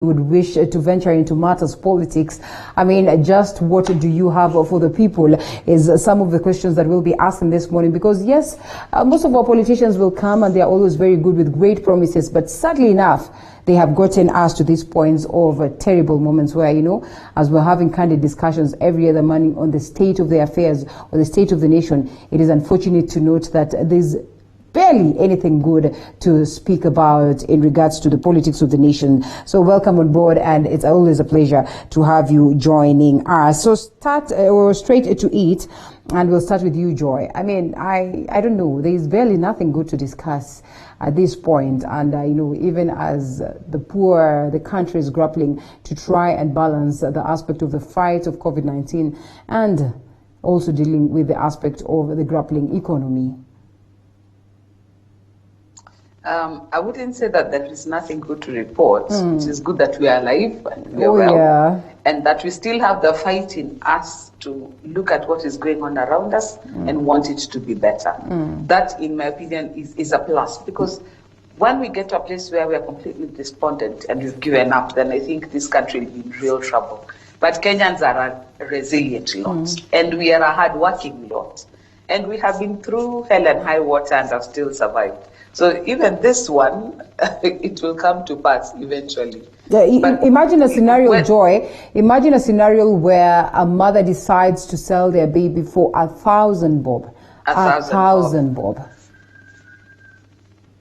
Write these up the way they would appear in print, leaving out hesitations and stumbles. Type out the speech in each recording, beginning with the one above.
would wish to venture into matters politics. I mean, just what do you have for the people is some of the questions that we'll be asking this morning, because yes, most of our politicians will come and they are always very good with great promises, but sadly enough, they have gotten us to these points of terrible moments where, you know, as we're having candid discussions every other morning on the state of the affairs or the state of the nation, it is unfortunate to note that there's barely anything good to speak about in regards to the politics of the nation. So welcome on board, and it's always a pleasure to have you joining us. So straight to it, and we'll start with you, Joy. I mean, I don't know, there is barely nothing good to discuss at this point, and you know, even as the country is grappling to try and balance the aspect of the fight of COVID-19 and also dealing with the aspect of the grappling economy. I wouldn't say that there is nothing good to report. It is good that we are alive and we are well, and that we still have the fight in us to look at what is going on around us and want it to be better. That, in my opinion, is a plus, because when we get to a place where we are completely despondent and we've given up, then I think this country will be in real trouble. But Kenyans are a resilient lot, and we are a hard-working lot, and we have been through hell and high water and have still survived. So even this one, it will come to pass eventually. Yeah, imagine a scenario, Joy. Imagine a scenario where a mother decides to sell their baby for 1,000 bob. 1,000 bob.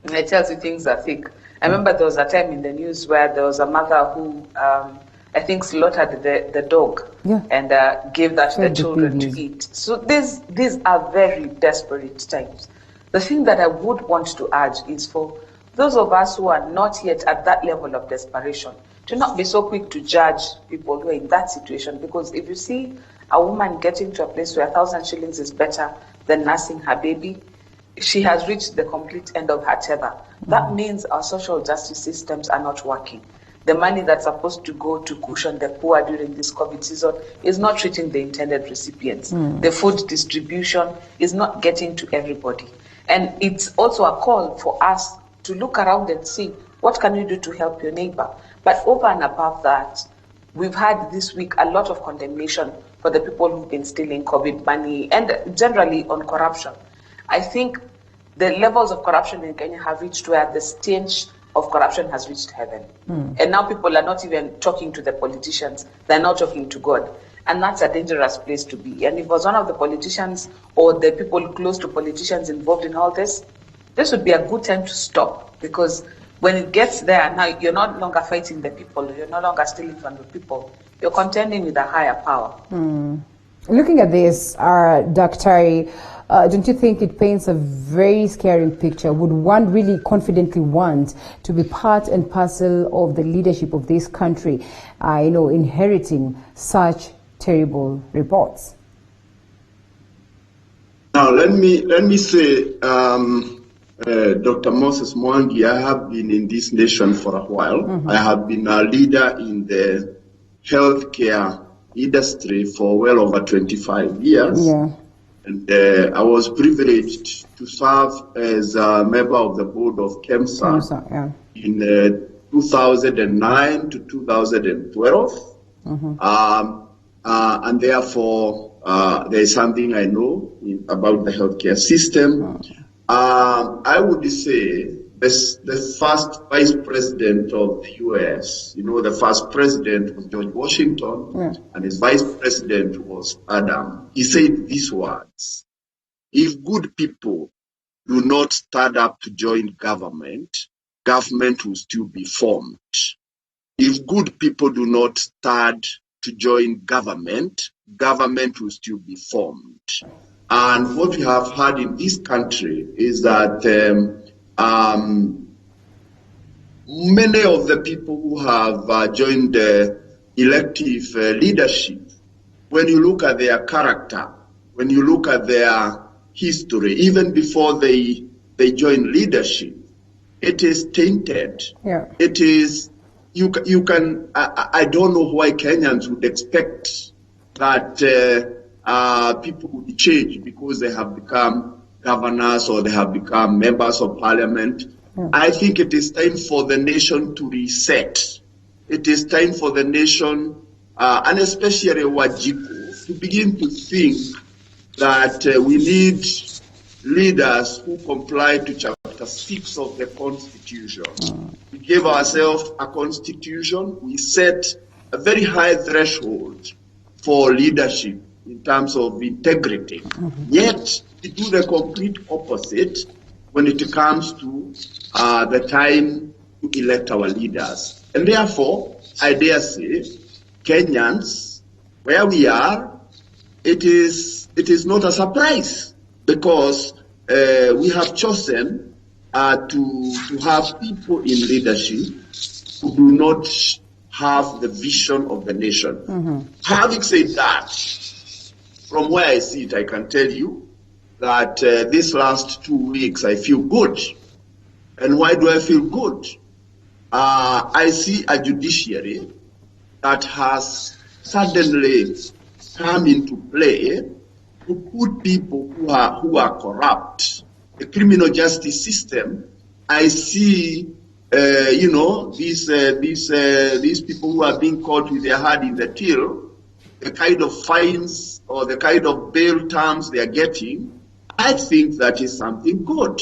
And it tells you things are thick. I remember there was a time in the news where there was a mother who, I think, slaughtered the dog and gave that to the children to eat. So these are very desperate times. The thing that I would want to urge is for those of us who are not yet at that level of desperation to not be so quick to judge people who are in that situation. Because if you see a woman getting to a place where 1,000 shillings is better than nursing her baby, she has reached the complete end of her tether. That means our social justice systems are not working. The money that's supposed to go to cushion the poor during this COVID season is not reaching the intended recipients. The food distribution is not getting to everybody. And it's also a call for us to look around and see what can you do to help your neighbor. But over and above that, we've had this week a lot of condemnation for the people who've been stealing COVID money and generally on corruption. I think the levels of corruption in Kenya have reached where the stench of corruption has reached heaven. And now people are not even talking to the politicians, they're not talking to God. And that's a dangerous place to be. And if it was one of the politicians or the people close to politicians involved in all this would be a good time to stop. Because when it gets there, now you're no longer fighting the people, you're no longer stealing from the people, you're contending with a higher power. Looking at this, Dr. Don't you think it paints a very scary picture? Would one really confidently want to be part and parcel of the leadership of this country, inheriting such terrible reports? Now, let me say, Dr. Moses Mwangi, I have been in this nation for a while. I have been a leader in the healthcare industry for well over 25 years. And I was privileged to serve as a member of the board of KEMSA in 2009 to 2012. And therefore, there is something I know about the healthcare system. I would say the first vice president of the U.S., the first president was George Washington, and his vice president was Adam. He said these words: if good people do not stand up to join government, government will still be formed. If good people do not stand to join government, government will still be formed. And what we have had in this country is that many of the people who have joined the elective leadership, when you look at their character, when you look at their history, even before they join leadership, it is tainted. It is, you can, I don't know why Kenyans would expect that people would change because they have become governors or they have become members of parliament. I think it is time for the nation to reset. it is time for the nation, and especially Wajiko, to begin to think that we need leaders who comply to Chapter 6 of the Constitution. We gave ourselves a constitution. We set a very high threshold for leadership in terms of integrity. Yet, we do the complete opposite when it comes to the time to elect our leaders. And therefore, I dare say, Kenyans, where we are, it is not a surprise, because we have chosen to have people in leadership who do not have the vision of the nation. Having said that, from where I sit, I can tell you that these last 2 weeks I feel good. And why do I feel good? I see a judiciary that has suddenly come into play to put people who are corrupt. The criminal justice system, I see, these people who are being caught with their hand in the till, the kind of fines or the kind of bail terms they are getting, I think that is something good.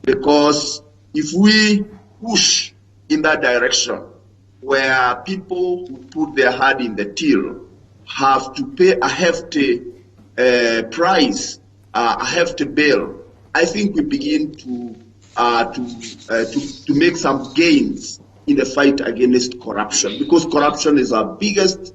Because if we push in that direction, where people who put their hand in the till have to pay a hefty price, a hefty bail, I think we begin to make some gains in the fight against corruption, because corruption is our biggest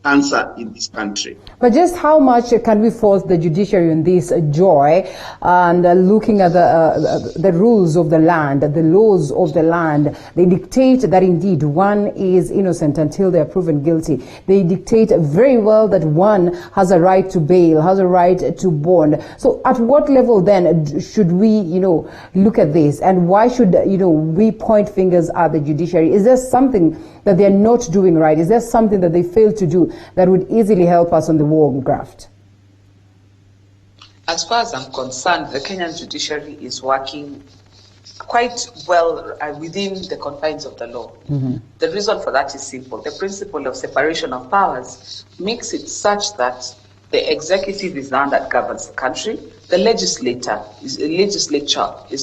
cancer in this country. But just how much can we force the judiciary on this, Joy, and looking at the rules of the land, the laws of the land? They dictate that indeed one is innocent until they are proven guilty. They dictate very well that one has a right to bail, has a right to bond. So at what level then should we, look at this? And why should, we point fingers at the judiciary? Is there something that they're not doing right? Is there something that they fail to do that would easily help us on the war graft? As far as I'm concerned, the Kenyan judiciary is working quite well within the confines of the law. The reason for that is simple. The principle of separation of powers makes it such that the executive is the one that governs the country. The legislature is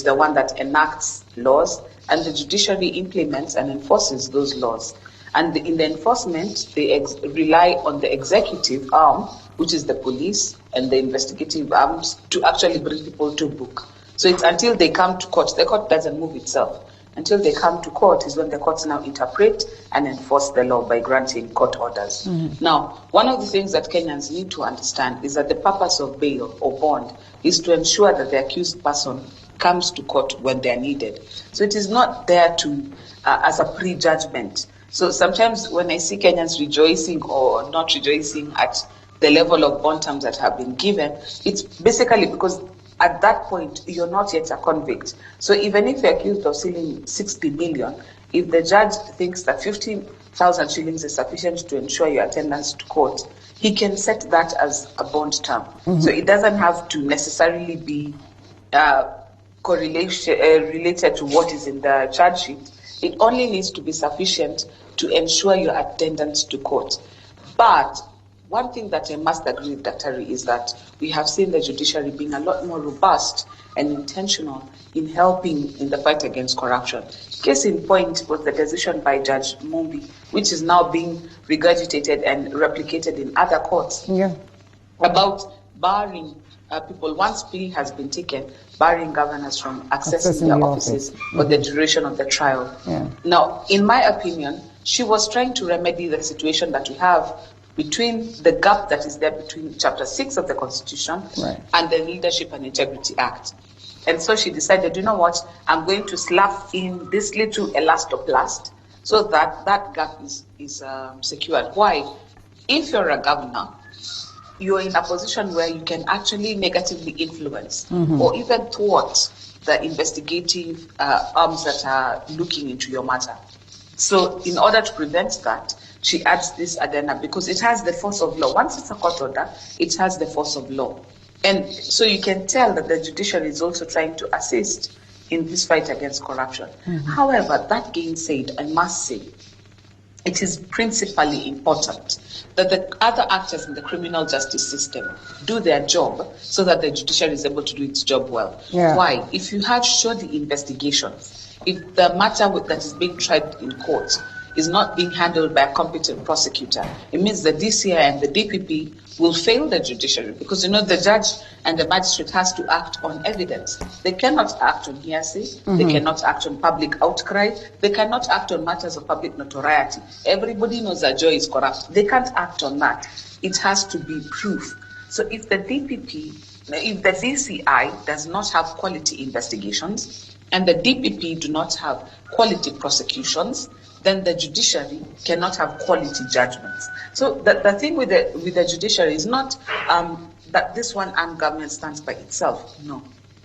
the one that enacts laws, and the judiciary implements and enforces those laws. And in the enforcement, they rely on the executive arm, which is the police, and the investigative arms to actually bring people to book. So it's until they come to court. The court doesn't move itself. Until they come to court is when the courts now interpret and enforce the law by granting court orders. Now, one of the things that Kenyans need to understand is that the purpose of bail or bond is to ensure that the accused person comes to court when they are needed. So it is not there to as a prejudgment. So sometimes when I see Kenyans rejoicing or not rejoicing at the level of bond terms that have been given, it's basically because at that point, you're not yet a convict. So even if you're accused of stealing 60 million, if the judge thinks that 15,000 shillings is sufficient to ensure your attendance to court, he can set that as a bond term. So it doesn't have to necessarily be related to what is in the charge sheet. It only needs to be sufficient to ensure your attendance to court. But one thing that I must agree with Dr. is that we have seen the judiciary being a lot more robust and intentional in helping in the fight against corruption. Case in point was the decision by Judge Mumbi, which is now being regurgitated and replicated in other courts, about barring people, once plea has been taken, barring governors from accessing their offices for the duration of the trial. Now, in my opinion, she was trying to remedy the situation that we have between the gap that is there between Chapter 6 of the Constitution and the Leadership and Integrity Act. And so she decided, you know what, I'm going to slap in this little elastoplast so that that gap is secured. Why? If you're a governor, you're in a position where you can actually negatively influence or even thwart the investigative arms that are looking into your matter. So in order to prevent that, she adds this addendum because it has the force of law. Once it's a court order, it has the force of law. And so you can tell that the judiciary is also trying to assist in this fight against corruption. However, that being said, I must say it is principally important that the other actors in the criminal justice system do their job so that the judiciary is able to do its job well. Yeah. Why? If you have shoddy investigations, if the matter that is being tried in court is not being handled by a competent prosecutor, it means the DCI and the DPP will fail the judiciary, because the judge and the magistrate has to act on evidence. They cannot act on hearsay, they cannot act on public outcry, they cannot act on matters of public notoriety. Everybody knows that Joy is corrupt. They can't act on that. It has to be proof. So if the DCI does not have quality investigations and the DPP do not have quality prosecutions, then the judiciary cannot have quality judgments. So the thing with the judiciary is not that this one armed government stands by itself. No.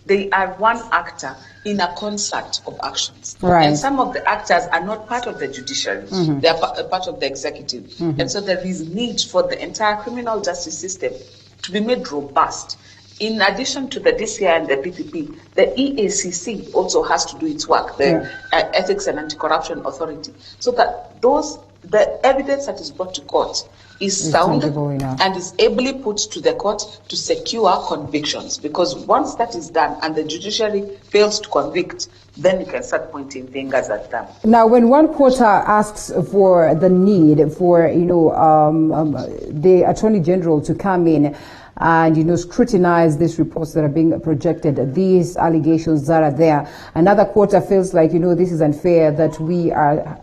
They are one actor in a concert of actions. Right. And some of the actors are not part of the judiciary. They are part of the executive. And so there is need for the entire criminal justice system to be made robust. In addition to the DCI and the DPP, the EACC also has to do its work, the Ethics and Anti-Corruption Authority, so that the evidence that is brought to court is sound and is ably put to the court to secure convictions. Because once that is done and the judiciary fails to convict, then you can start pointing fingers at them. Now, when one quarter asks for the need for, the Attorney General to come in and, scrutinize these reports that are being projected, these allegations that are there, another quarter feels like, this is unfair, that we are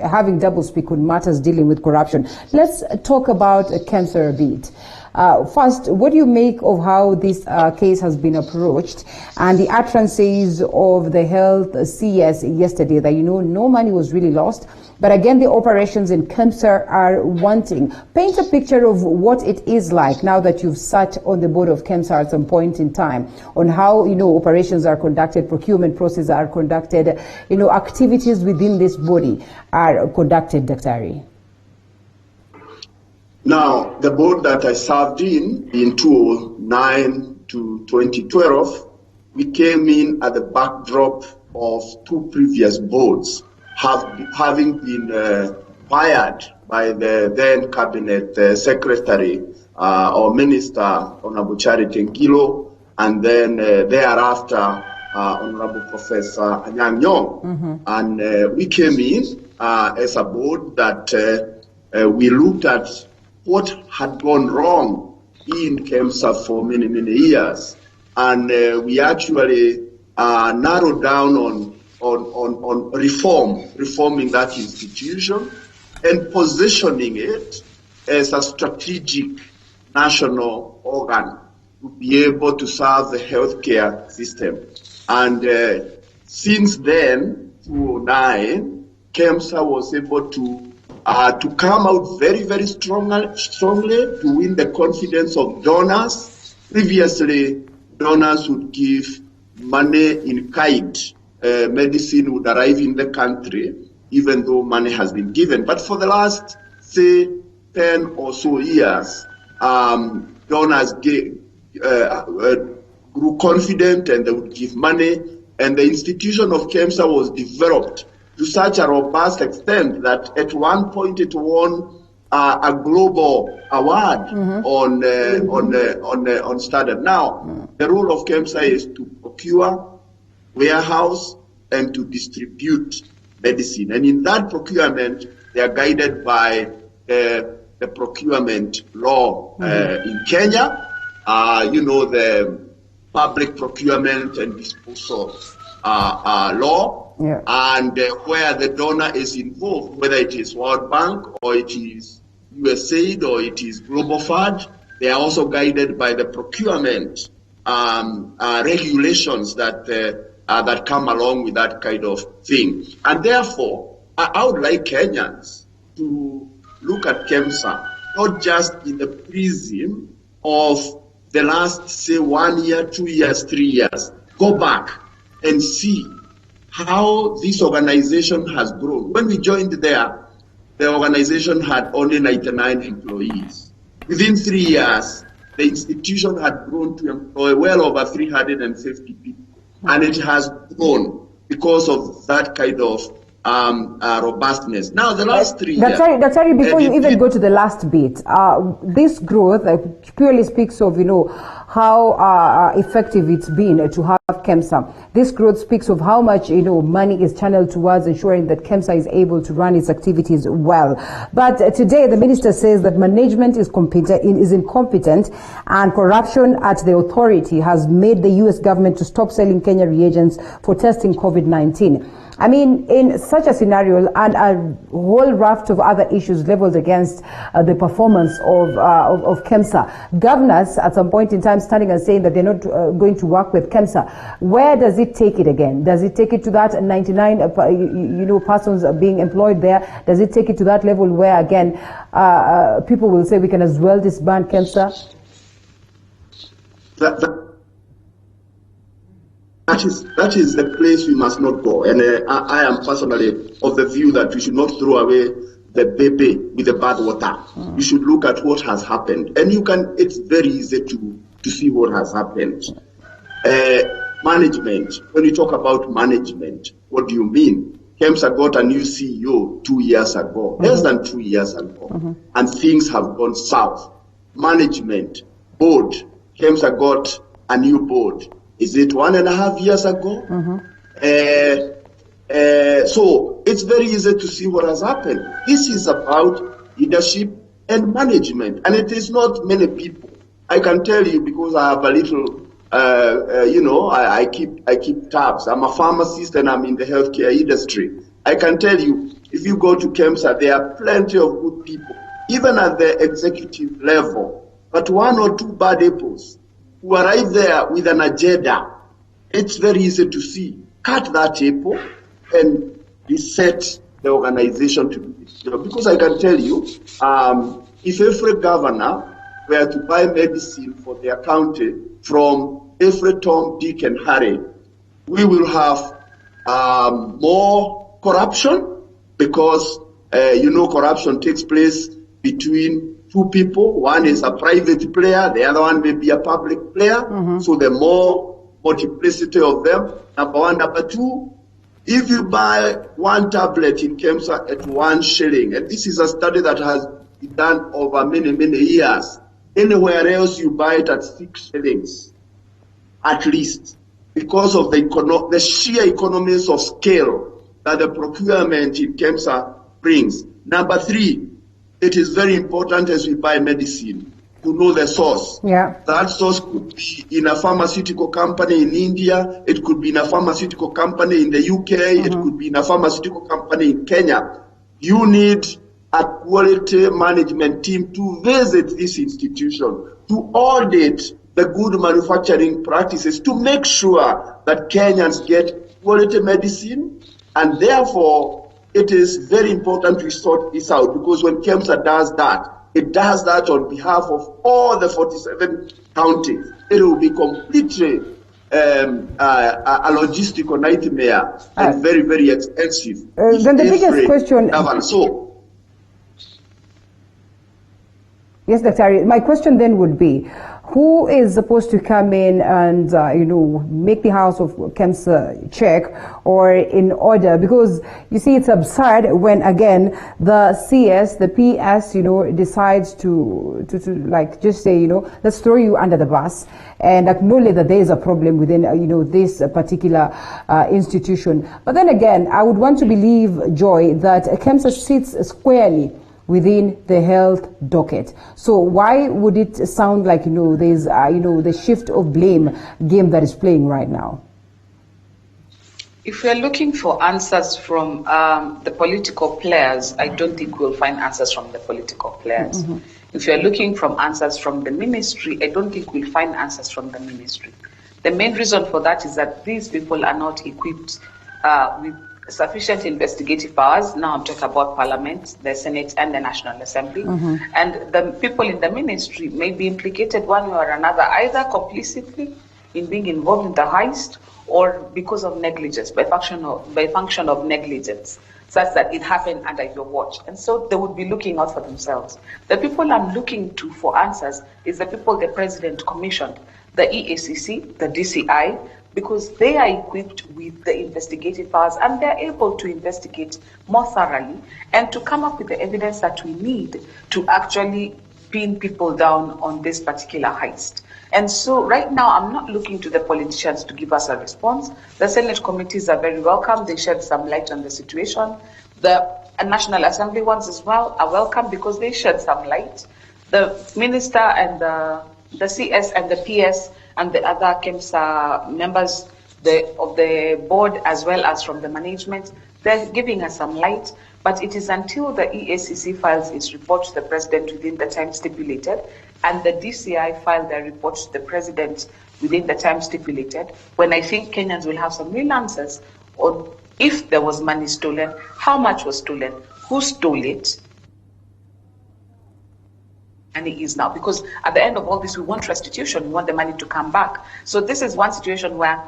having double speak on matters dealing with corruption. Let's talk about cancer a bit. First, what do you make of how this case has been approached and the utterances of the health CS yesterday that, no money was really lost, but again, the operations in KEMSA are wanting. Paint a picture of what it is like now that you've sat on the board of KEMSA at some point in time, on how, operations are conducted, procurement processes are conducted, activities within this body are conducted, Dr. Ari. Now, the board that I served in 2009 to 2012, we came in at the backdrop of two previous boards, having been fired by the then cabinet secretary or minister, Honorable Charity Ngilo, and then thereafter, Honorable Professor Anyang' Nyong'o. And we came in as a board that we looked at what had gone wrong in KEMSA for many, many years. And we actually narrowed down on reforming that institution and positioning it as a strategic national organ to be able to serve the healthcare system. And since then, 2009, KEMSA was able to come out very, very strongly to win the confidence of donors. Previously, donors would give money in kind. Medicine would arrive in the country, even though money has been given. But for the last, say, 10 or so years, donors grew confident and they would give money. And the institution of KEMSA was developed to such a robust extent that at one point it won a global award on standard. Now, the role of KEMSA is to procure, warehouse, and to distribute medicine. And in that procurement, they are guided by the procurement law in Kenya, the public procurement and disposal law. Yeah. And where the donor is involved, whether it is World Bank or it is USAID or it is Global Fund, they are also guided by the procurement regulations that come along with that kind of thing. And therefore, I would like Kenyans to look at KEMSA not just in the prism of the last, say, 1 year, 2 years, 3 years. Go back and see how this organization has grown. When we joined there, the organization had only 99 employees. Within 3 years, the institution had grown to employ well over 350 people. And it has grown because of that kind of robustness. Now, the last 3 years... Daktari, before you even go to the last bit, this growth purely speaks of, how effective it's been to have KEMSA. This growth speaks of how much, money is channeled towards ensuring that KEMSA is able to run its activities well. But today, the minister says that management is incompetent, and corruption at the authority has made the U.S. government to stop selling Kenya reagents for testing COVID-19. I mean, in such a scenario and a whole raft of other issues leveled against the performance of KEMSA, governors at some point in time standing and saying that they're not going to work with KEMSA, where does it take it again? Does it take it to that 99 persons being employed there? Does it take it to that level where, again, people will say we can as well disband KEMSA? That is the place we must not go. And I am personally of the view that we should not throw away the baby with the bad water. You should look at what has happened. And it's very easy to see what has happened. Management, when you talk about management, what do you mean? KEMSA got a new CEO 2 years ago, less than 2 years ago, and things have gone south. Management, board, KEMSA got a new board. Is it 1.5 years ago? So it's very easy to see what has happened. This is about leadership and management, and it is not many people. I can tell you because I have a little, I keep tabs. I'm a pharmacist and I'm in the healthcare industry. I can tell you, if you go to KEMSA, there are plenty of good people, even at the executive level, but 1 or 2 bad apples who arrive there with an agenda. It's very easy to see. Cut that apple and reset the organization to do its job. Because I can tell you, if every governor were to buy medicine for their county from every Tom, Dick, and Harry, we will have more corruption because, corruption takes place between 2 people. One is a private player, the other one may be a public player. So the more multiplicity of them, number one. Number two, if you buy 1 tablet in KEMSA at 1 shilling, and this is a study that has been done over many, many years, anywhere else you buy it at 6 shillings, at least, because of the sheer economies of scale that the procurement in KEMSA brings. Number 3, it is very important as we buy medicine to know the source. That source could be in a pharmaceutical company in India, it could be in a pharmaceutical company in the UK, it could be in a pharmaceutical company in Kenya. You need a quality management team to visit this institution, to audit the good manufacturing practices, to make sure that Kenyans get quality medicine, and therefore it is very important to sort this out, because when KEMSA does that, it does that on behalf of all the 47 counties. It will be completely a logistical nightmare and very, very expensive. Then the biggest question... Yes, Dr. My question then would be, who is supposed to come in and, make the house of KEMSA check or in order? Because, you see, it's absurd when, again, the CS, the PS, decides to just say, let's throw you under the bus and acknowledge that there is a problem within, this particular institution. But then again, I would want to believe, Joy, that KEMSA sits squarely within the health docket. So why would it sound like, there's, the shift of blame game that is playing right now? If we're looking for answers from the political players, I don't think we'll find answers from the political players. If you're looking for answers from the ministry, I don't think we'll find answers from the ministry. The main reason for that is that these people are not equipped with sufficient investigative powers. Now I'm talking about Parliament, the Senate, and the National Assembly. And the people in the ministry may be implicated one way or another, either complicitly in being involved in the heist or because of negligence, by function of negligence, such that it happened under your watch. And so they would be looking out for themselves. The people I'm looking to for answers is the people the President commissioned, the EACC, the DCI, because they are equipped with the investigative powers and they're able to investigate more thoroughly and to come up with the evidence that we need to actually pin people down on this particular heist. And so right now, I'm not looking to the politicians to give us a response. The Senate committees are very welcome. They shed some light on the situation. The National Assembly ones as well are welcome because they shed some light. The minister and the CS and the PS and the other KEMSA members of the board, as well as from the management, they're giving us some light. But it is until the EACC files its report to the president within the time stipulated, and the DCI file their report to the president within the time stipulated, when I think Kenyans will have some real answers on if there was money stolen, how much was stolen, who stole it, and it is now. Because at the end of all this, we want restitution, we want the money to come back. So this is one situation where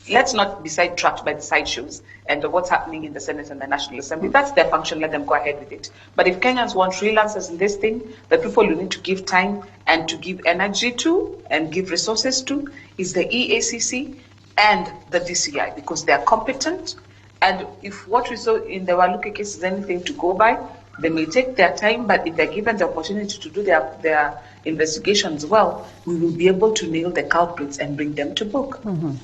let's not be sidetracked by the sideshows and what's happening in the Senate and the National Assembly. That's their function, let them go ahead with it. But if Kenyans want real answers in this thing, the people you need to give time and to give energy to and give resources to is the EACC and the DCI, because they are competent. And if what we saw in the Waluke case is anything to go by, they may take their time, but if they're given the opportunity to do their investigations well, we will be able to nail the culprits and bring them to book. Mm-hmm.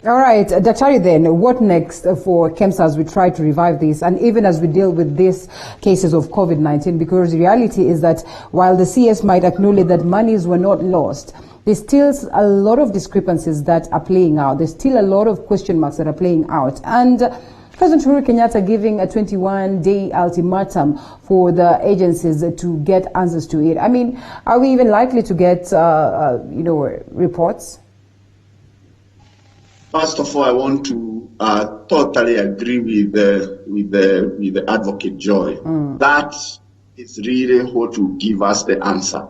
All right, Daktari, then, what next for KEMSA as we try to revive this, and even as we deal with these cases of COVID-19? Because the reality is that while the CS might acknowledge that monies were not lost, there's still a lot of discrepancies that are playing out. There's still a lot of question marks that are playing out. And President Uhuru Kenyatta giving a 21-day ultimatum for the agencies to get answers to it. I mean, are we even likely to get, reports? First of all, I want to totally agree with the Advocate Joy. That is really what will give us the answer.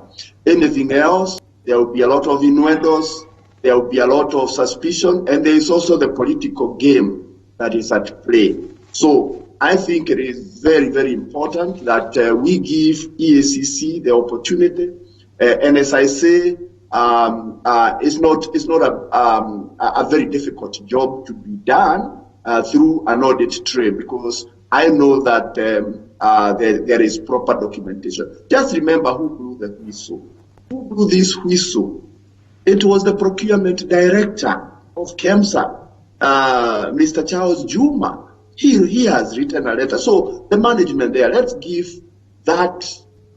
Anything else, there will be a lot of innuendos, there will be a lot of suspicion, and there is also the political game that is at play. So I think it is very, very important that we give EACC the opportunity. And as I say, it's not a very difficult job to be done through an audit trail, because I know that there is proper documentation. Just remember who blew the whistle. Who blew this whistle? It was the procurement director of KEMSA, Mr. Charles Juma. He has written a letter. So the management there, let's give that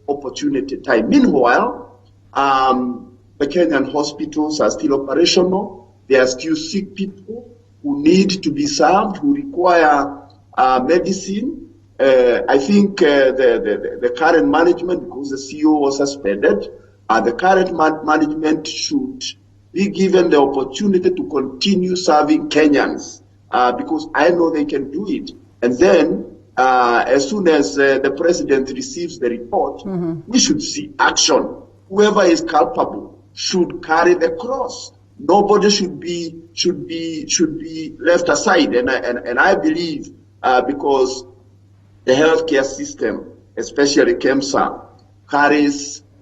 opportunity time. Meanwhile, the Kenyan hospitals are still operational. There are still sick people who need to be served, who require medicine. I think the current management, because the CEO was suspended, the current management should be given the opportunity to continue serving Kenyans, because I know they can do it. And then, as soon as the president receives the report, we should see action. Whoever is culpable should carry the cross. Nobody should be left aside. And I believe because the healthcare system, especially KEMSA,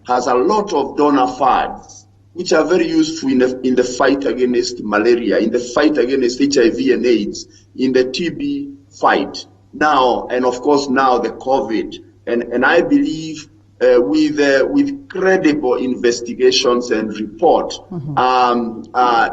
has a lot of donor funds, which are very useful in the fight against malaria, in the fight against HIV and AIDS, in the TB fight now, and of course now the COVID. And I believe with credible investigations and report,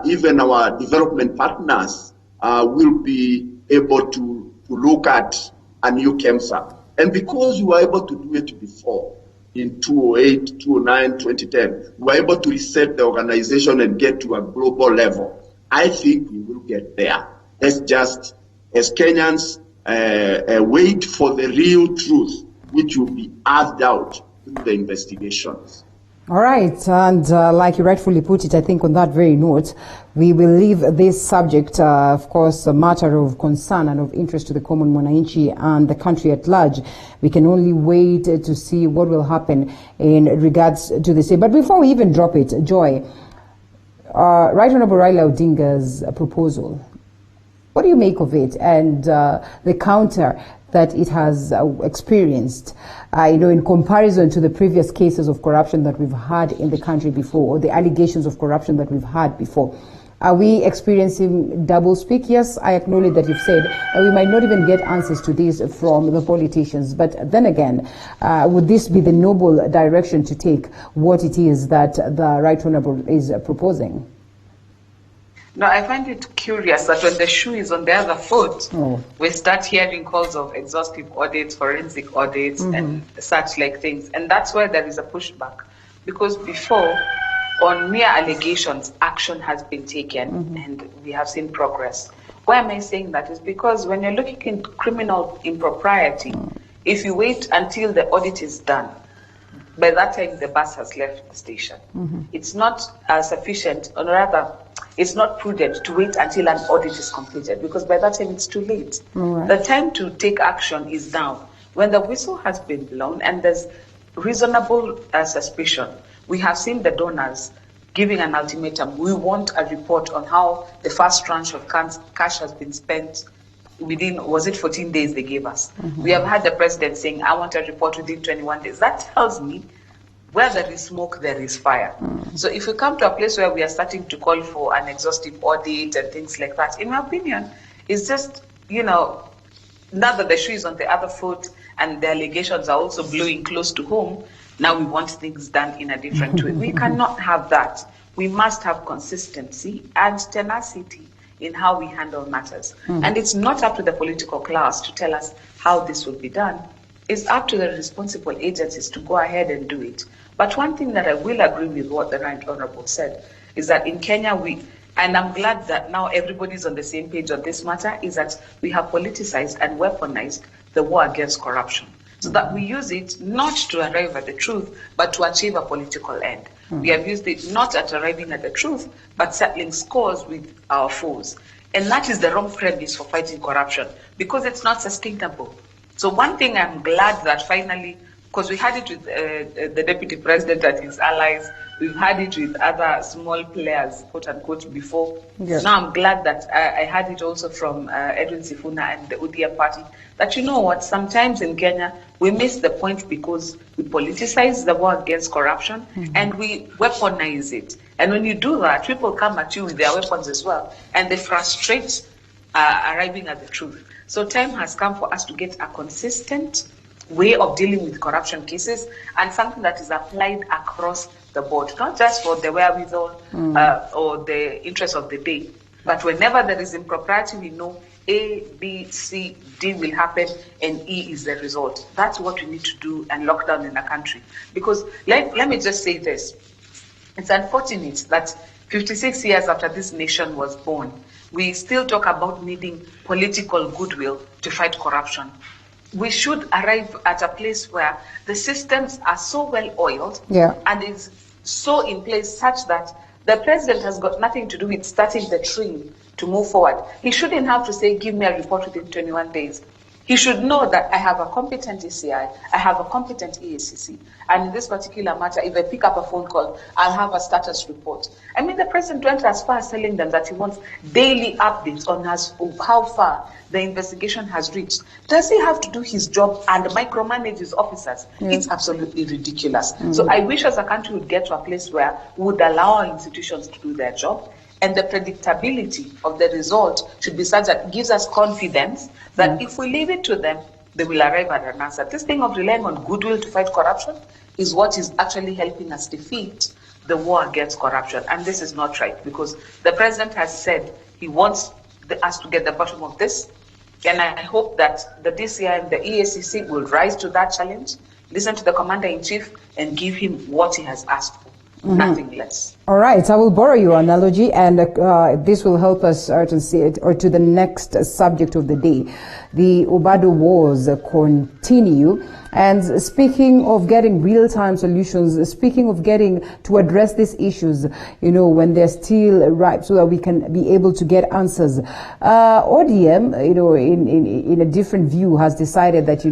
even our development partners will be able to look at a new KEMSA. And because we were able to do it before, in 2008, 2009, 2010, we were able to reset the organization and get to a global level. I think we will get there. Let's just, as Kenyans, wait for the real truth, which will be earthed out through the investigations. All right, and like you rightfully put it, I think on that very note, we will leave this subject, of course, a matter of concern and of interest to the common mwananchi and the country at large. We can only wait to see what will happen in regards to the same. But before we even drop it, Joy, Right Honorable Raila Odinga's proposal, what do you make of it and the counter that it has experienced, in comparison to the previous cases of corruption that we've had in the country before, or the allegations of corruption that we've had before? Are we experiencing doublespeak? Yes, I acknowledge that you've said we might not even get answers to this from the politicians. But then again, would this be the noble direction to take what it is that the Right Honourable is proposing? No, I find it curious that when the shoe is on the other foot, we start hearing calls of exhaustive audits, forensic audits, and such like things. And that's where there is a pushback. Because before, on mere allegations, action has been taken, and we have seen progress. Why am I saying that? Is because when you're looking into criminal impropriety, if you wait until the audit is done, by that time the bus has left the station. It's not sufficient, or rather, it's not prudent to wait until an audit is completed, because by that time it's too late. The time to take action is now. When the whistle has been blown and there's reasonable suspicion, we have seen the donors giving an ultimatum. We want a report on how the first tranche of cash has been spent within, was it 14 days they gave us? We have had the president saying, I want a report within 21 days. That tells me where there is smoke, there is fire. So if we come to a place where we are starting to call for an exhaustive audit and things like that, in my opinion, it's just, now that the shoe is on the other foot and the allegations are also blowing close to home, now we want things done in a different way. We cannot have that. We must have consistency and tenacity in how we handle matters. And it's not up to the political class to tell us how this will be done. It's up to the responsible agencies to go ahead and do it. But one thing that I will agree with what the Right Honourable said is that in Kenya and I'm glad that now everybody's on the same page on this matter, is that we have politicized and weaponized the war against corruption. So that we use it not to arrive at the truth, but to achieve a political end. We have used it not at arriving at the truth, but settling scores with our foes. And that is the wrong premise for fighting corruption, because it's not sustainable. So one thing I'm glad that finally, because we had it with the deputy president and his allies, we've had it with other small players, quote unquote, before. Yes. Now I'm glad that I had it also from Edwin Sifuna and the ODM party, that you know what, sometimes in Kenya, we miss the point because we politicize the war against corruption and we weaponize it. And when you do that, people come at you with their weapons as well, and they frustrate arriving at the truth. So time has come for us to get a consistent way of dealing with corruption cases, and something that is applied across the board, not just for the wherewithal or the interest of the day, but whenever there is impropriety, we know A, B, C, D will happen, and E is the result. That's what we need to do and lock down in the country. Because let me just say this. It's unfortunate that 56 years after this nation was born, we still talk about needing political goodwill to fight corruption. We should arrive at a place where the systems are so well oiled and is so in place such that the president has got nothing to do with starting the train to move forward. He shouldn't have to say, give me a report within 21 days. He should know that I have a competent ECI, I have a competent EACC, and in this particular matter, if I pick up a phone call, I'll have a status report. I mean, the president went as far as telling them that he wants daily updates on how far the investigation has reached. Does he have to do his job and micromanage his officers? It's absolutely ridiculous. So I wish as a country would get to a place where we would allow our institutions to do their job, and the predictability of the result should be such that it gives us confidence that if we leave it to them, they will arrive at an answer. This thing of relying on goodwill to fight corruption is what is actually helping us defeat the war against corruption. And this is not right, because the president has said he wants us to get the bottom of this. And I hope that the DCI and the EACC will rise to that challenge, listen to the commander-in-chief, and give him what he has asked for. Nothing less. All right, I will borrow your analogy, and this will help us to see it, or to the next subject of the day. The Obado wars continue. And speaking of getting real-time solutions, speaking of getting to address these issues, when they're still ripe, so that we can be able to get answers. ODM, in a different view, has decided that,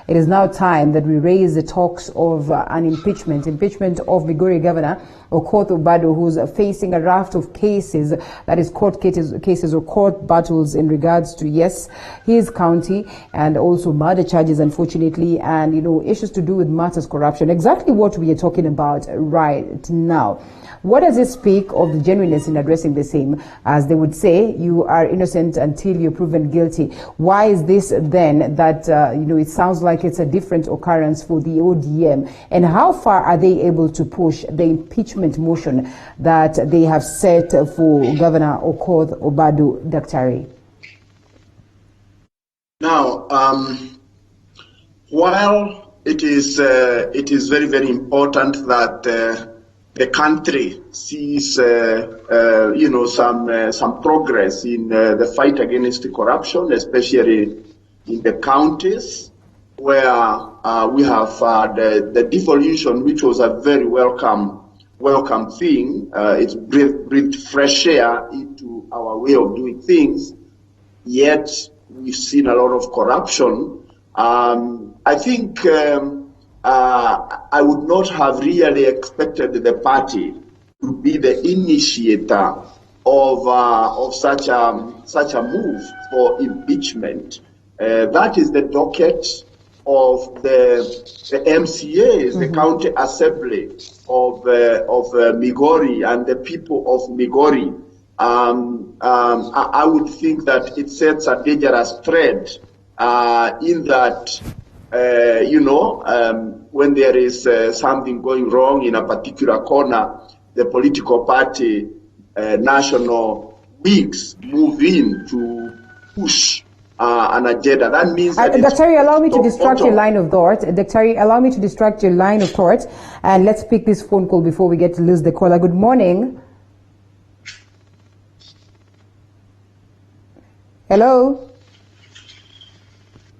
it is now time that we raise the talks of an impeachment of Migori Governor Okoth Obado, who's facing a raft of cases, that is court cases or court battles in regards to, yes, his county, and also murder charges, unfortunately, and, issues to do with matters corruption. Exactly what we are talking about right now. What does it speak of the genuineness in addressing the same? As they would say, you are innocent until you're proven guilty. Why is this then that, it sounds like it's a different occurrence for the ODM? And how far are they able to push the impeachment motion that they have set for Governor Okoth Obado, Daktari? Now, while it is very, very important that the country sees, some progress in the fight against corruption, especially in the counties where we have the devolution, which was a very welcome thing. It's breathed fresh air into our way of doing things. Yet we've seen a lot of corruption. I think. I would not have really expected the party to be the initiator of such a move for impeachment. That is the docket of the MCAs, the County Assembly of Migori and the people of Migori. I would think that it sets a dangerous thread in that. When there is something going wrong in a particular corner, the political party, national wigs move in to push an agenda. That means that Daktari, allow me to distract your line of thought. Daktari, allow me to distract your line of thought. And let's pick this phone call before we get to lose the caller. Good morning. Hello.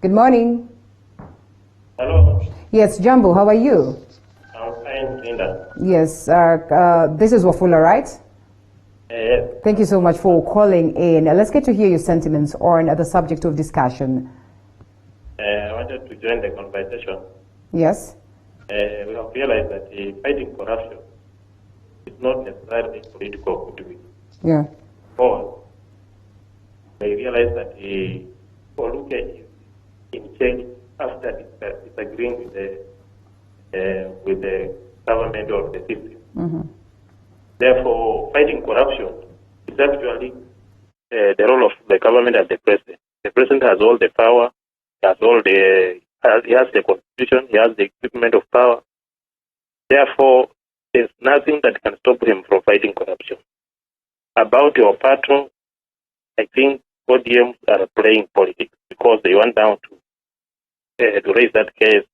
Good morning. Hello. Yes, Jambo, how are you? I'm fine, Linda. Yes, this is Wafula, right? Yes. Thank you so much for calling in. Let's get to hear your sentiments on the subject of discussion. I wanted to join the conversation. Yes. We have realized that fighting corruption is not necessarily political goodwill. Yeah. Or we realize that Oluke is in change after disagreeing with the government or the system. Mm-hmm. Therefore, fighting corruption is actually the role of the government and the president. The president has all the power, he has the constitution, he has the equipment of power. Therefore, there's nothing that can stop him from fighting corruption. About your partner, I think ODMs are playing politics because they went down to raise that case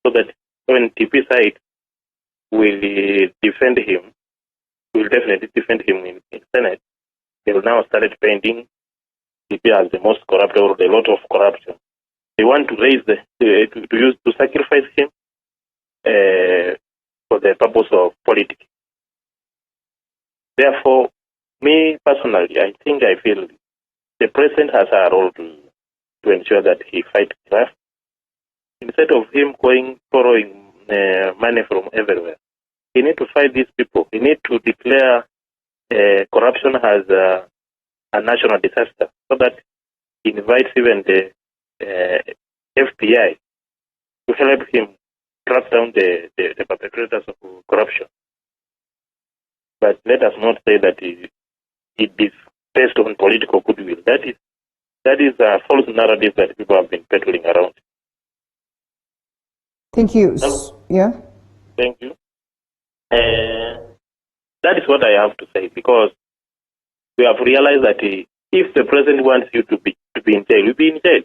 so that when TP side will defend him, will definitely defend him in Senate. They will now start painting TP as the most corrupt or the lot of corruption. They want to raise to sacrifice him for the purpose of politics. Therefore, me personally, I feel the president has a role to ensure that he fights corruption. Instead of him borrowing money from everywhere, he need to fight these people. He need to declare corruption as a national disaster, so that he invites even the FBI to help him track down the perpetrators of corruption. But let us not say that it is based on political goodwill. That is a false narrative that people have been peddling around. Thank you. Yeah. Thank you. That is what I have to say, because we have realized that if the president wants you to be in jail, you'll be in jail.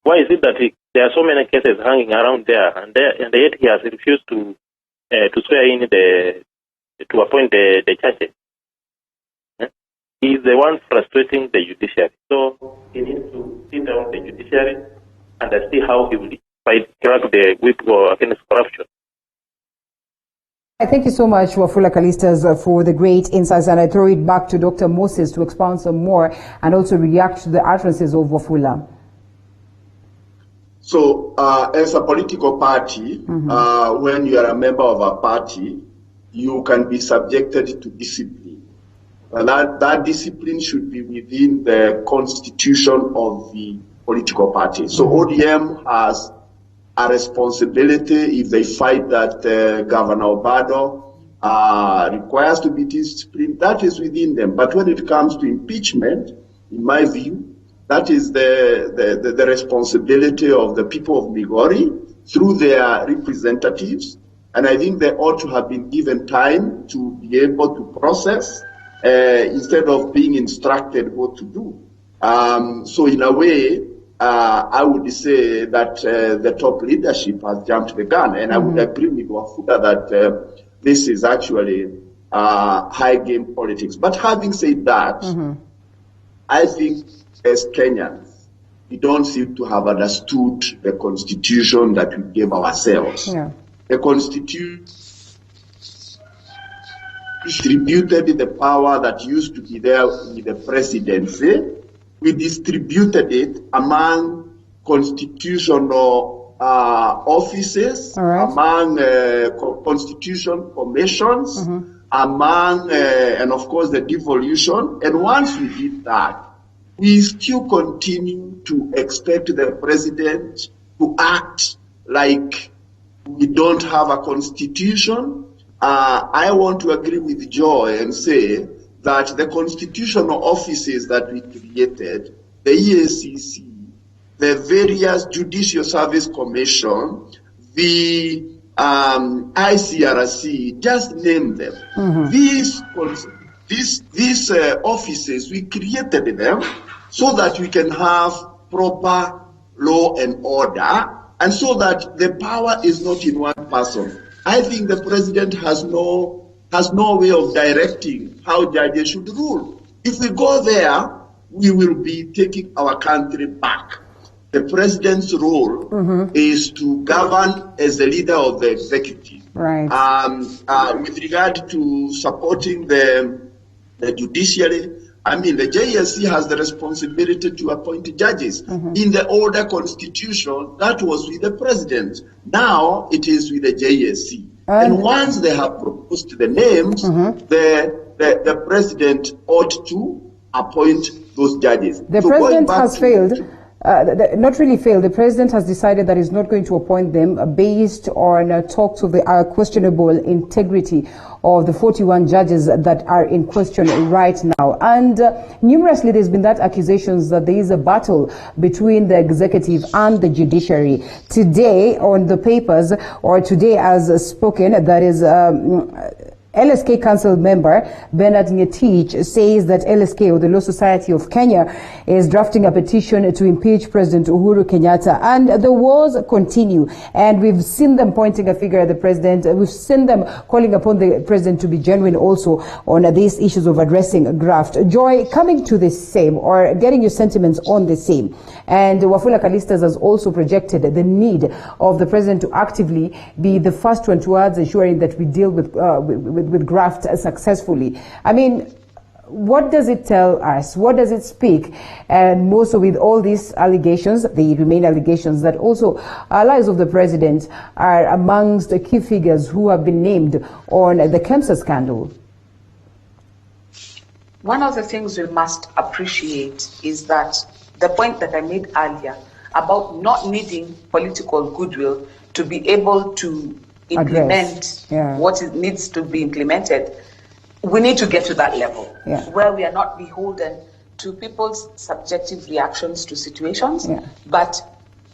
Why is it that there are so many cases hanging around there, and yet he has refused to swear in to appoint the judges? He is the one frustrating the judiciary. So he needs to sit down the judiciary and see how he will crack the whip against corruption. Thank you so much, Wafula Kalistas, for the great insights, and I throw it back to Dr. Moses to expound some more and also react to the utterances of Wafula. So, as a political party, when you are a member of a party, you can be subjected to discipline. That discipline should be within the constitution of the political party. So ODM has a responsibility if they fight that Governor Obado requires to be disciplined. That is within them. But when it comes to impeachment, in my view, that is the responsibility of the people of Migori through their representatives. And I think they ought to have been given time to be able to process instead of being instructed what to do. So in a way, I would say that the top leadership has jumped the gun. And I would agree with Wafula that this is actually high game politics. But having said that, I think as Kenyans, we don't seem to have understood the constitution that we gave ourselves. Yeah. The constitution distributed the power that used to be there with the presidency. We distributed it among constitutional offices, among constitution commissions, among, and of course, the devolution. And once we did that, we still continue to expect the president to act like we don't have a constitution. I want to agree with Joy and say that the constitutional offices that we created, the EACC, the various Judicial Service Commission, the ICRC, just name them. These offices, we created them so that we can have proper law and order, and so that the power is not in one person. I think the president has no way of directing how judges should rule. If we go there, we will be taking our country back. The president's role is to govern as the leader of the executive. Right. With regard to supporting the judiciary, I mean, the JSC has the responsibility to appoint judges. In the older constitution, that was with the president. Now it is with the JSC. And once they have proposed the names, the president ought to appoint those judges. The president has failed. Not really failed. The president has decided that he's not going to appoint them based on talks of the questionable integrity of the 41 judges that are in question right now. And numerously, there's been that accusations that there is a battle between the executive and the judiciary. Today, on the papers, or today as spoken, that is LSK Council member Bernard Ngetich says that LSK, or the Law Society of Kenya, is drafting a petition to impeach President Uhuru Kenyatta, and the wars continue. And we've seen them pointing a finger at the president. We've seen them calling upon the president to be genuine also on these issues of addressing graft. Joy, coming to the same, or getting your sentiments on the same. And Wafula Kalistas has also projected the need of the president to actively be the first one towards ensuring that we deal with graft successfully. I mean, what does it tell us? What does it speak? And more so with all these allegations, the remain allegations, that also allies of the president are amongst the key figures who have been named on the KEMSA scandal. One of the things we must appreciate is that the point that I made earlier about not needing political goodwill to be able to implement what needs to be implemented, we need to get to that level where we are not beholden to people's subjective reactions to situations, but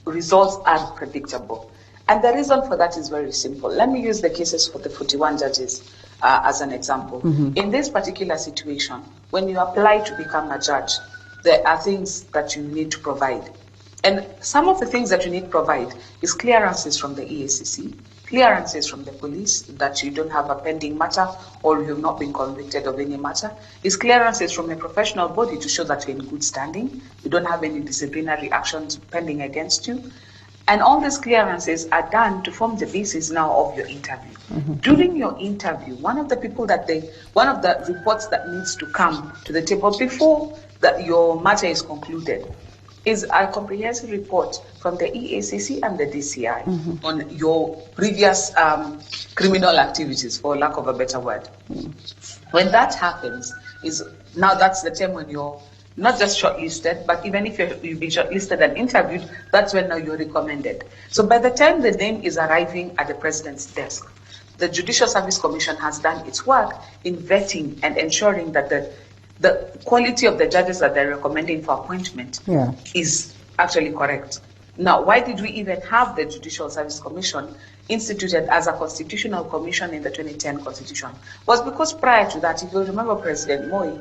results are predictable. And the reason for that is very simple. Let me use the cases for the 41 judges as an example. In this particular situation, when you apply to become a judge, there are things that you need to provide. And some of the things that you need to provide is clearances from the EACC, clearances from the police that you don't have a pending matter or you have not been convicted of any matter, is clearances from a professional body to show that you're in good standing, you don't have any disciplinary actions pending against you. And all these clearances are done to form the basis now of your interview. During your interview, one of the reports that needs to come to the table before that your matter is concluded is a comprehensive report from the EACC and the DCI on your previous criminal activities, for lack of a better word. When that happens, now that's the time when you're not just shortlisted, but even if you've been shortlisted and interviewed, that's when now you're recommended. So by the time the name is arriving at the president's desk, the Judicial Service Commission has done its work in vetting and ensuring that the quality of the judges that they're recommending for appointment is actually correct. Now, why did we even have the Judicial Service Commission instituted as a constitutional commission in the 2010 Constitution? Was because prior to that, if you remember President Moi,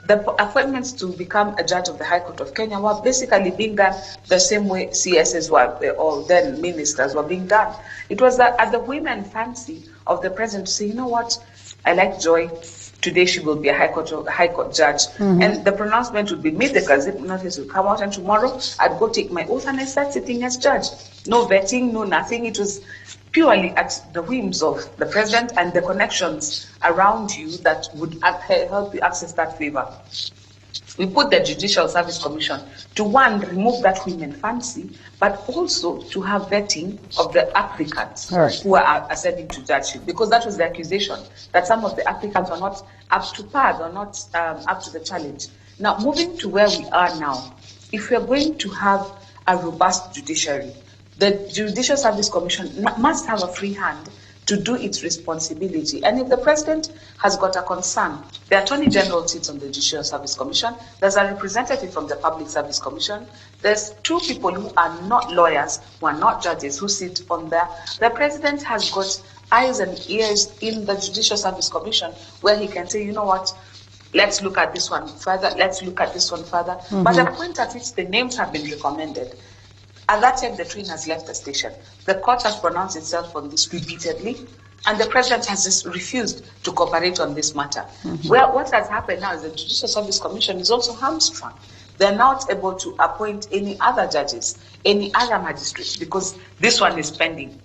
the appointments to become a judge of the High Court of Kenya were basically being done the same way CSs were, or then ministers were being done. It was that at the whim and fancy of the president to say, you know what, I like Joy. Today she will be a High Court judge. And the pronouncement would be made, the Gazette notice will come out, and tomorrow I'd go take my oath and I start sitting as judge. No vetting, no nothing. It was purely at the whims of the president and the connections around you that would help you access that favor. We put the Judicial Service Commission to, one, remove that whim and fancy, but also to have vetting of the applicants who are ascending to judgeship, because that was the accusation, that some of the applicants are not up to par, or not up to the challenge. Now, moving to where we are now, if we are going to have a robust judiciary, the Judicial Service Commission must have a free hand to do its responsibility. And if the president has got a concern, the Attorney General sits on the Judicial Service Commission, there's a representative from the Public Service Commission, there's two people who are not lawyers, who are not judges, who sit on there. The president has got eyes and ears in the Judicial Service Commission, where he can say, you know what, let's look at this one further, let's look at this one further. But the point at which the names have been recommended, at that time, the train has left the station. The court has pronounced itself on this repeatedly, and the president has just refused to cooperate on this matter. Well, what has happened now is the Judicial Service Commission is also hamstrung. They're not able to appoint any other judges, any other magistrates, because this one is pending.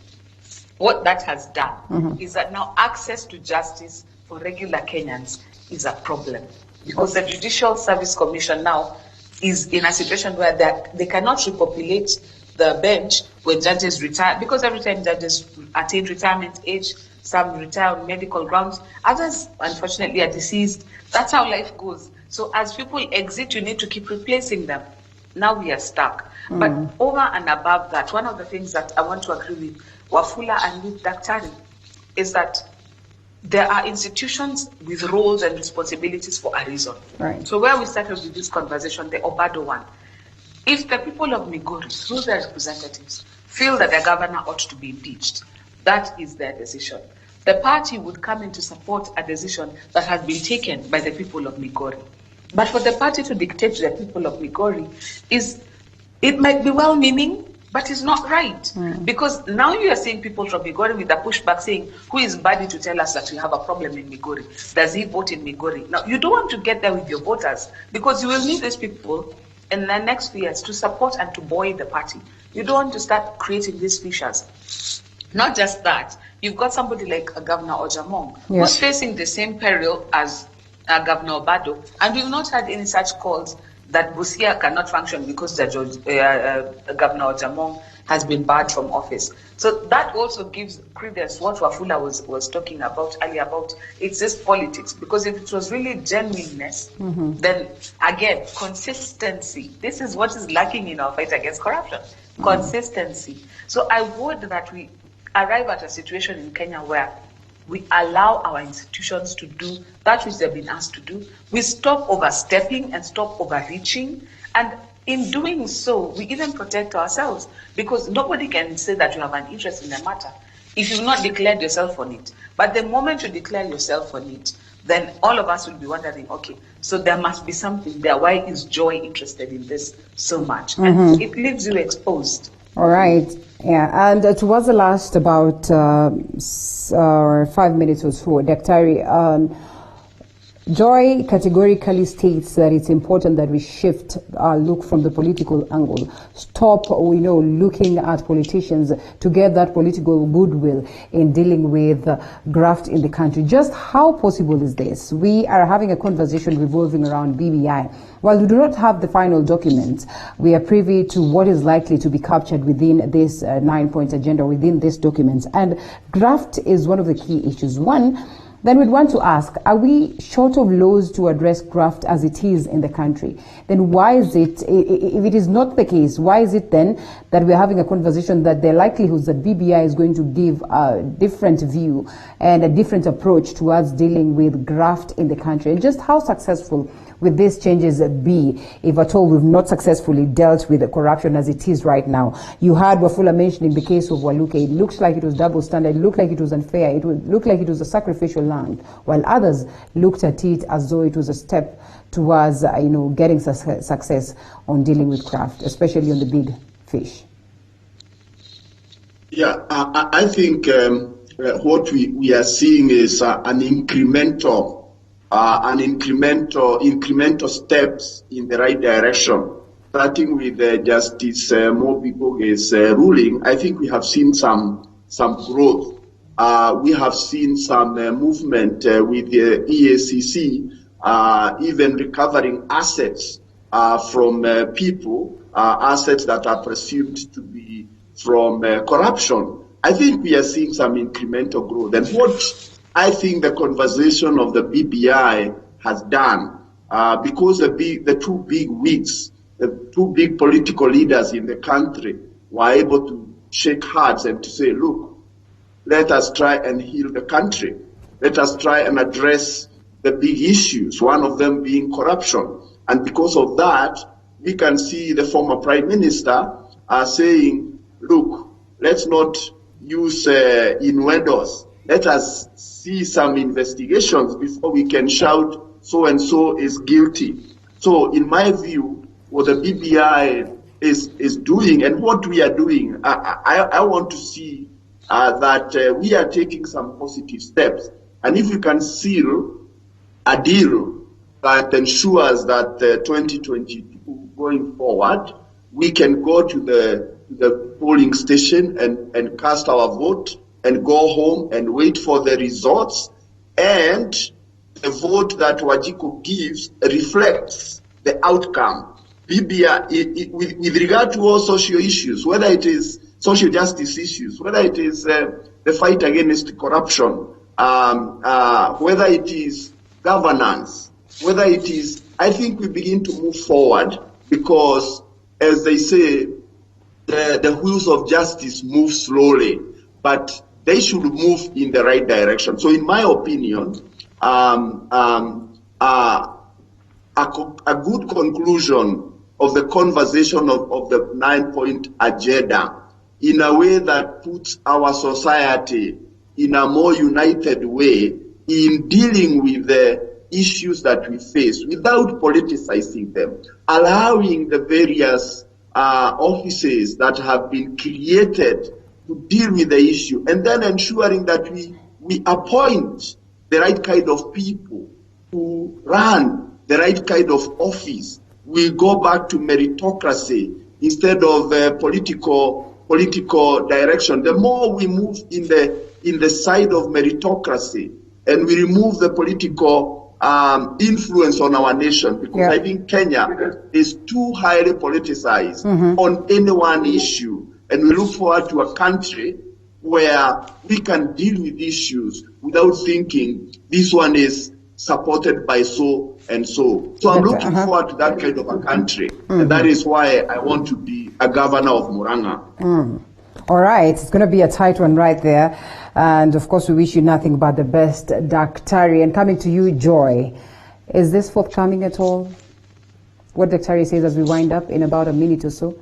What that has done is that now access to justice for regular Kenyans is a problem, because the Judicial Service Commission now is in a situation where they cannot repopulate the bench when judges retire, because every time judges attain retirement age, some retire on medical grounds, others unfortunately are deceased. That's how life goes. So as people exit, you need to keep replacing them. Now we are stuck. But over and above that, one of the things that I want to agree with Wafula and with Daktari is that there are institutions with roles and responsibilities for a reason. So where we started with this conversation, the Obado one, if the people of Migori, through their representatives, feel that the governor ought to be impeached, that is their decision. The party would come in to support a decision that has been taken by the people of Migori. But for the party to dictate to the people of Migori, it might be well-meaning, but it's not right. Because now you are seeing people from Migori with a pushback saying, who is Badi to tell us that we have a problem in Migori? Does he vote in Migori? Now, you don't want to get there with your voters, because you will need these people in the next few years to support and to buoy the party. You don't want to start creating these fissures. Not just that, you've got somebody like Governor Ojamong, who's facing the same peril as Governor Obado, and we've not had any such calls that Busia cannot function because Governor Ojamong has been barred from office. So that also gives credence what Wafula was talking about earlier about it's just politics. Because if it was really genuineness, then again, consistency. This is what is lacking in our fight against corruption. Consistency. So I would that we arrive at a situation in Kenya where we allow our institutions to do that which they've been asked to do. We stop overstepping and stop overreaching. And in doing so, we even protect ourselves, because nobody can say that you have an interest in the matter if you've not declared yourself on it. But the moment you declare yourself on it, then all of us will be wondering, okay, so there must be something there. Why is Joy interested in this so much? And it leaves you exposed. All right. Yeah, and towards the last about 5 minutes or so, Daktari, Joy categorically states that it's important that we shift our look from the political angle. Stop, looking at politicians to get that political goodwill in dealing with graft in the country. Just how possible is this? We are having a conversation revolving around BBI. While we do not have the final document, we are privy to what is likely to be captured within this 9-point agenda, within this document. And graft is one of the key issues. One, then we'd want to ask, are we short of laws to address graft as it is in the country? Then why is it, if it is not the case, why is it then that we're having a conversation that the likelihoods that BBI is going to give a different view and a different approach towards dealing with graft in the country? And just how successful will these changes be if at all we've not successfully dealt with the corruption as it is right now? You heard Wafula mentioning the case of Waluke. It looks like it was double standard. It looked like it was unfair. It looked like it was a sacrificial land, while others looked at it as though it was a step towards, getting success on dealing with graft, especially on the big fish. Yeah, I think what we are seeing is an incremental steps in the right direction. Starting with Justice Mobigoge's ruling, I think we have seen some growth. We have seen some movement with the EACC, even recovering assets from people, assets that are presumed to be from corruption. I think we are seeing some incremental growth. And what I think the conversation of the BBI has done, because the two big wigs, the two big political leaders in the country were able to shake hands and to say, look, let us try and heal the country. Let us try and address the big issues, one of them being corruption. And because of that, we can see the former Prime Minister saying, look, let's not use innuendos. Let us see some investigations before we can shout so-and-so is guilty. So in my view, what the BBI is doing and what we are doing, I want to see that we are taking some positive steps. And if we can seal a deal that ensures that 2022 going forward, we can go to the polling station and cast our vote and go home and wait for the results, and the vote that Wajiko gives reflects the outcome. BBI, with regard to all social issues, whether it is social justice issues, whether it is the fight against corruption, whether it is governance, whether it is, I think we begin to move forward because, as they say, the wheels of justice move slowly, but they should move in the right direction. So in my opinion, a good conclusion of the conversation of the 9-point agenda in a way that puts our society in a more united way in dealing with the issues that we face without politicizing them, allowing the various offices that have been created to deal with the issue, and then ensuring that we appoint the right kind of people who run the right kind of office. We go back to meritocracy instead of political direction. The more we move in the side of meritocracy and we remove the political influence on our nation, because I think Kenya is too highly politicized on any one issue. And we look forward to a country where we can deal with issues without thinking this one is supported by so and so. So I'm looking forward to that kind of a country. And that is why I want to be a governor of Murang'a. All right, it's going to be a tight one right there. And of course, we wish you nothing but the best, Daktari. And coming to you, Joy, is this forthcoming at all? What Daktari says as we wind up in about a minute or so?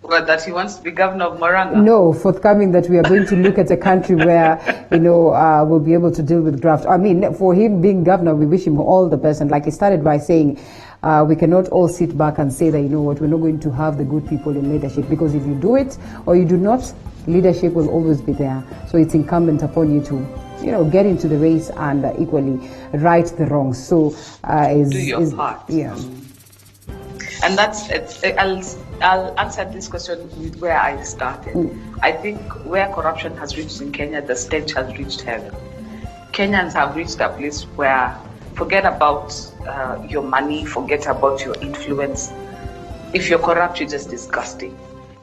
What, that he wants to be governor of Murang'a? No, forthcoming that we are going to look at a country where, we'll be able to deal with graft. I mean, for him being governor, we wish him all the best. And like he started by saying, we cannot all sit back and say that, we're not going to have the good people in leadership. Because if you do it or you do not, leadership will always be there. So it's incumbent upon you to get into the race and equally right the wrongs. So do your part. Yeah. And that's it. I'll answer this question with where I started. I think where corruption has reached in Kenya, the stench has reached heaven. Kenyans have reached a place where forget about your money, forget about your influence. If you're corrupt, you're just disgusting.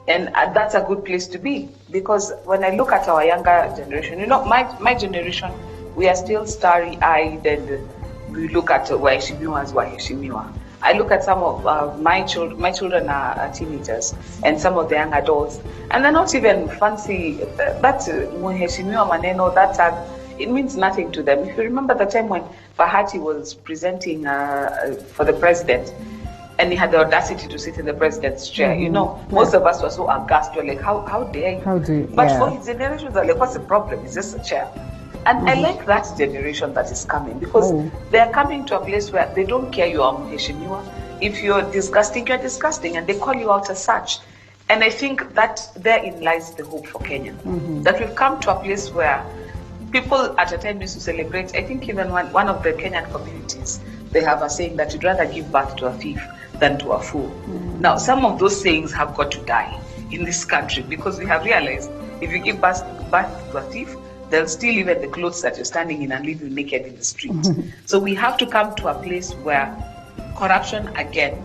And that's a good place to be, because when I look at our younger generation, my generation, we are still starry-eyed, and we look at waheshimiwa as waheshimiwa. I look at some of my children are teenagers, and some of the young adults, and they're not even fancy that waheshimiwa maneno, it means nothing to them. If you remember the time when Bahati was presenting for the president, and he had the audacity to sit in the president's chair, most of us were so aghast. We're like, how dare you? How do you? But for his generation, they're like, what's the problem? It's just a chair. And I like that generation that is coming, because they're coming to a place where they don't care you are mheshimiwa. If you're disgusting, you're disgusting, and they call you out as such. And I think that therein lies the hope for Kenya. That we've come to a place where people at a time used to celebrate. I think even one of the Kenyan communities, they have a saying that you'd rather give birth to a thief than to a fool. Now, some of those sayings have got to die in this country, because we have realized if you give birth to a thief, they'll steal even the clothes that you're standing in and leave you naked in the street. So we have to come to a place where corruption, again,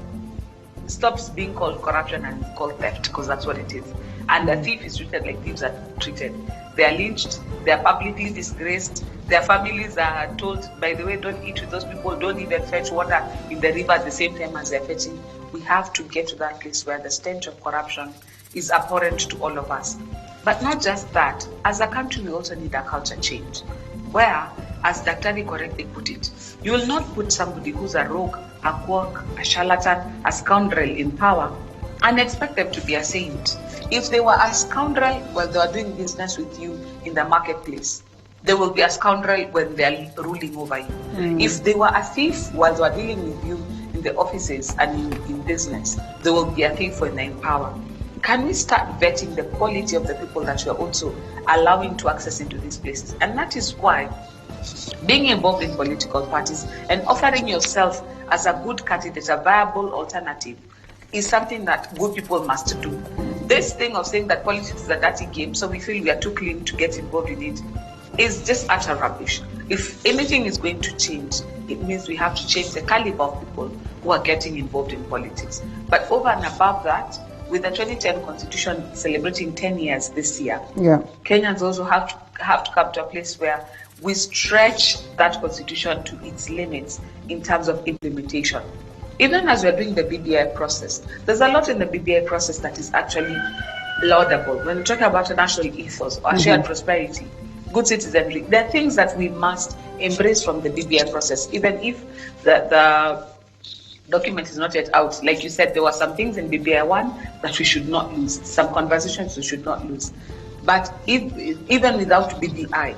stops being called corruption and called theft, because that's what it is. And a thief is treated like thieves are treated. They are lynched, they are publicly disgraced, their families are told, by the way, don't eat with those people, don't even fetch water in the river at the same time as they're fetching. We have to get to that place where the stench of corruption is abhorrent to all of us. But not just that, as a country, we also need a culture change, where, as Daktari correctly put it, you will not put somebody who's a rogue, a quack, a charlatan, a scoundrel in power and expect them to be a saint. If they were a scoundrel while they are doing business with you in the marketplace, they will be a scoundrel when they are ruling over you. If they were a thief while they are dealing with you in the offices and in business, they will be a thief when they're in power. Can we start vetting the quality of the people that we are also allowing to access into these places? And that is why being involved in political parties and offering yourself as a good candidate, a viable alternative, is something that good people must do. This thing of saying that politics is a dirty game, so we feel we are too clean to get involved in it, is just utter rubbish. If anything is going to change, it means we have to change the caliber of people who are getting involved in politics. But over and above that, with the 2010 Constitution celebrating 10 years this year, Kenyans also have to come to a place where we stretch that Constitution to its limits in terms of implementation. Even as we're doing the BBI process, there's a lot in the BBI process that is actually laudable. When we talk about a national ethos or shared prosperity, good citizenry, there are things that we must embrace from the BBI process, even if the document is not yet out. Like you said, there were some things in BBI 1 that we should not lose, some conversations we should not lose. But even without BBI,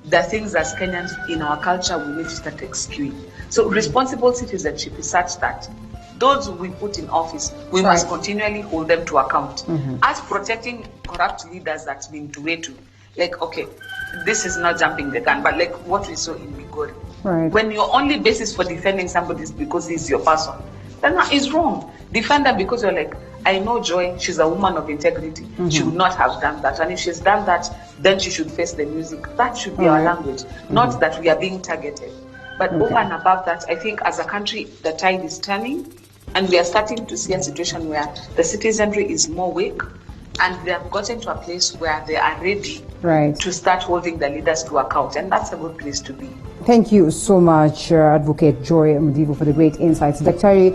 there are things as Kenyans in our culture we need to start eschewing. So responsible citizenship is such that those we put in office, we must continually hold them to account. As protecting corrupt leaders that's been Duetu, like, okay, this is not jumping the gun, but like what we saw in Migori. When your only basis for defending somebody is because he's your person, then that is wrong. Defend them because you're like, I know Joy, she's a woman of integrity. She would not have done that. And if she's done that, then she should face the music. That should be our language, not that we are being targeted. But over and above that, I think as a country, the tide is turning, and we are starting to see a situation where the citizenry is more awake, and they have gotten to a place where they are ready to start holding the leaders to account. And that's a good place to be. Thank you so much, Advocate Joy Mudivu, for the great insights. Daktari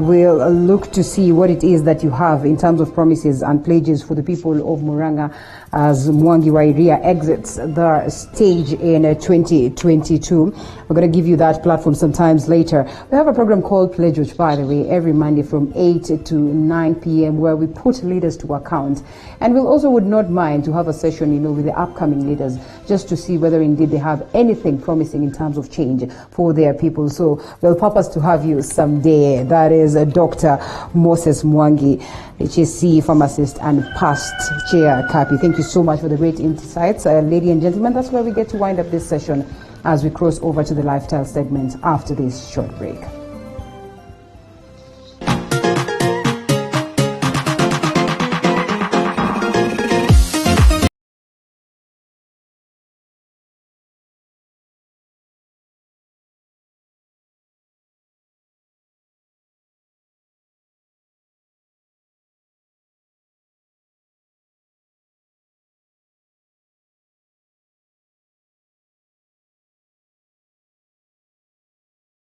will look to see what it is that you have in terms of promises and pledges for the people of Murang'a as Mwangi wa Iria exits the stage in 2022. We're going to give you that platform sometimes later. We have a program called Pledge Watch, by the way, every Monday from 8 to 9 p.m. where we put leaders to account. And we also would not mind to have a session in with the upcoming leaders, just to see whether indeed they have anything promising in terms of change for their people. So we'll purpose to have you someday. That is Dr. Moses Mwangi, HSC pharmacist and past chair, CAPI. Thank you so much for the great insights. Ladies and gentlemen, that's where we get to wind up this session as we cross over to the lifestyle segment after this short break.